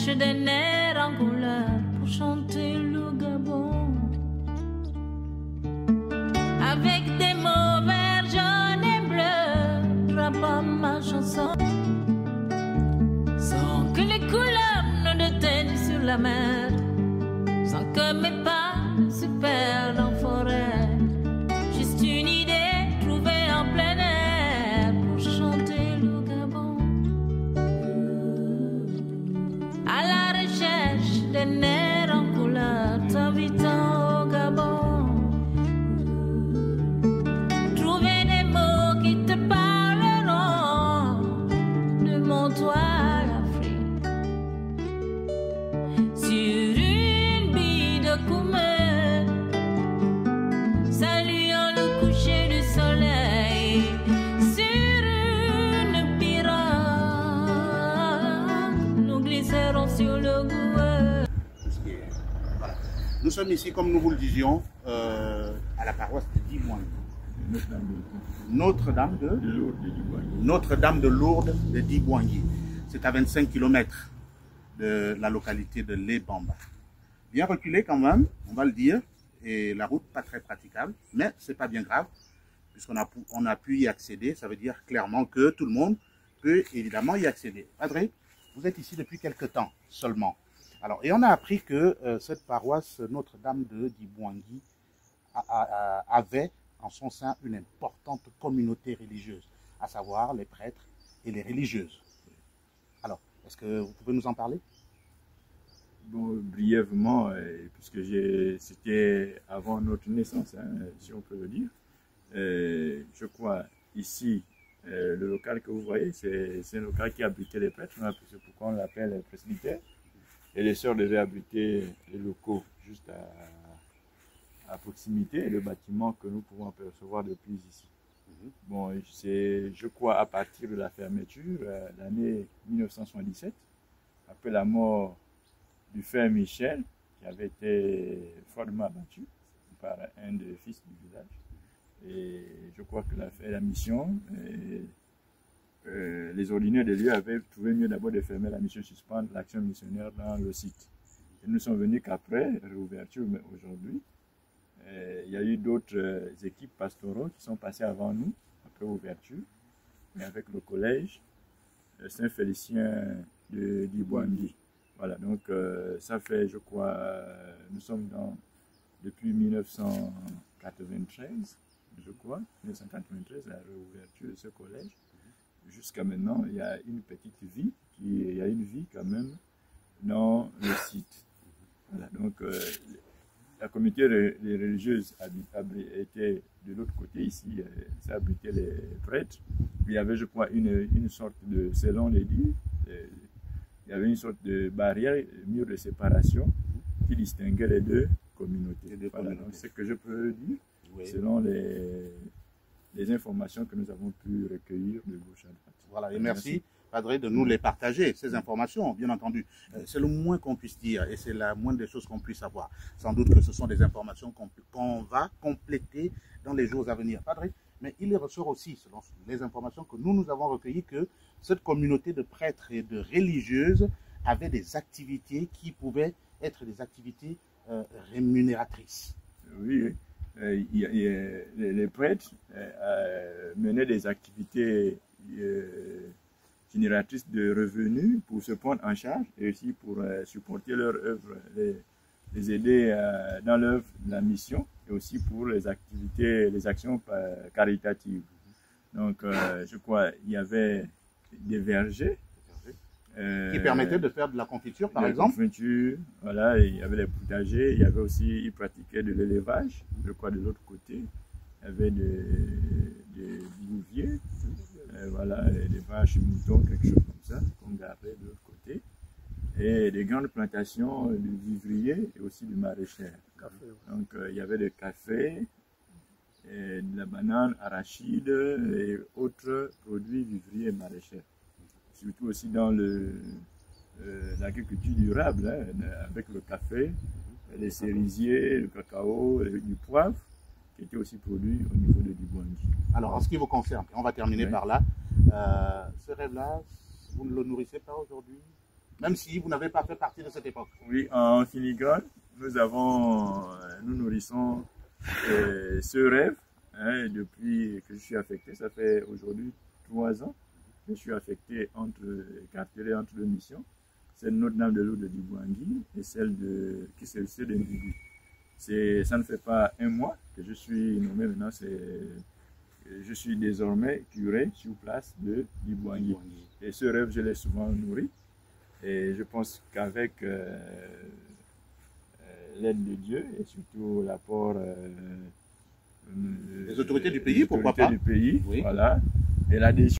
cherche des nerfs en couleur pour chanter le Gabon. Avec des mots verts, jaunes et bleus, j'rappe ma chanson. Sans que les couleurs ne déteignent sur la mer, sans que mes pas se perdent en forêt. Juste une idée trouvée en plein air pour chanter le Gabon. À la recherche des nerfs en couleur, t'habitant au Gabon. Trouver des mots qui te parleront de mon toit à l'Afrique. Sur une bille de Koumé, saluant le coucher du soleil. Sur une pirogue, nous glisserons sur le Goué. Voilà. Nous sommes ici, comme nous vous le disions, à la paroisse de Dibouangui. Notre-Dame de Lourdes de Dibouangui. C'est à 25 km de la localité de Lébamba. Bien reculé quand même, on va le dire, et la route pas très praticable, mais c'est pas bien grave, puisqu'on a pu y accéder. Ça veut dire clairement que tout le monde peut évidemment y accéder. Adré, vous êtes ici depuis quelques temps seulement. Alors, et on a appris que cette paroisse Notre-Dame de Dibouangui avait en son sein une importante communauté religieuse, à savoir les prêtres et les religieuses. Alors, est-ce que vous pouvez nous en parler? Bon, brièvement, puisque c'était avant notre naissance, hein, si on peut le dire. Je crois ici, le local que vous voyez, c'est un local qui abritait les prêtres, c'est pourquoi on l'appelle presbytère. Et les sœurs devaient abriter les locaux juste à proximité, et le bâtiment que nous pouvons apercevoir depuis ici. Bon, c'est, je crois, à partir de la fermeture, l'année 1977, après la mort du frère Michel, qui avait été fortement abattu par un des fils du village. Et je crois que la mission, les ordinaires de lieu avaient trouvé mieux d'abord de fermer la mission, suspendre l'action missionnaire dans le site. Et nous sommes venus qu'après réouverture, mais aujourd'hui, il y a eu d'autres équipes pastoraux qui sont passées avant nous, après ouverture, mais avec le collège Saint-Félicien de Dibouangui. Voilà, donc ça fait, je crois, nous sommes depuis 1993, je crois, 1993, la réouverture de ce collège. Jusqu'à maintenant, il y a une petite vie, il y a une vie quand même dans le site. Voilà, donc la communauté religieuse était de l'autre côté ici, ça abritait les prêtres. Il y avait, je crois, une sorte de, selon les dits, il y avait une sorte de barrière, mur de séparation qui distinguait les deux communautés. Voilà, donc c'est ce que je peux dire, oui, selon les informations que nous avons pu recueillir de gauche à droite. Voilà, et merci, Padre, de nous les partager, ces informations, bien entendu. C'est le moins qu'on puisse dire, et c'est la moindre des choses qu'on puisse savoir. Sans doute que ce sont des informations qu'on va compléter dans les jours à venir. Padre, mais il ressort aussi, selon les informations que nous avons recueillies, que cette communauté de prêtres et de religieuses avait des activités qui pouvaient être des activités rémunératrices. Oui, les prêtres menaient des activités génératrices de revenus pour se prendre en charge et aussi pour supporter leur œuvre, les aider dans l'œuvre de la mission et aussi pour les activités, les actions caritatives. Donc, je crois il y avait des vergers qui permettaient de faire de la confiture, par exemple. Confiture, voilà, il y avait les potagers, il y avait aussi, ils pratiquaient de l'élevage, je crois de l'autre côté, il y avait des bouviers, voilà, des vaches, des moutons, quelque chose comme ça, qu'on gardait de l'autre côté, et des grandes plantations de vivriers et aussi du maraîcher. Donc, il y avait des cafés, et de la banane, arachide et autres produits vivriers et maraîchers. Surtout aussi dans l'agriculture durable, hein, avec le café, les cerisiers, le cacao, du poivre, qui était aussi produit au niveau de Dibouangui. Alors, en ce qui vous concerne, on va terminer par là, ce rêve-là, vous ne le nourrissez pas aujourd'hui? même si vous n'avez pas fait partie de cette époque. Oui, en filigrane, nous nourrissons ce rêve depuis que je suis affecté. Ça fait aujourd'hui 3 ans que je suis affecté cartéré entre deux missions. C'est Notre-Dame de l'eau de Dibouangui et celle de Kisselce de Ndoubi. Ça ne fait pas 1 mois que je suis nommé maintenant. Je suis désormais curé sur place de Dibouangui. Et ce rêve, je l'ai souvent nourri. Et je pense qu'avec l'aide de Dieu et surtout l'apport des autorités du pays, pourquoi pas, oui. Voilà, et l'adhésion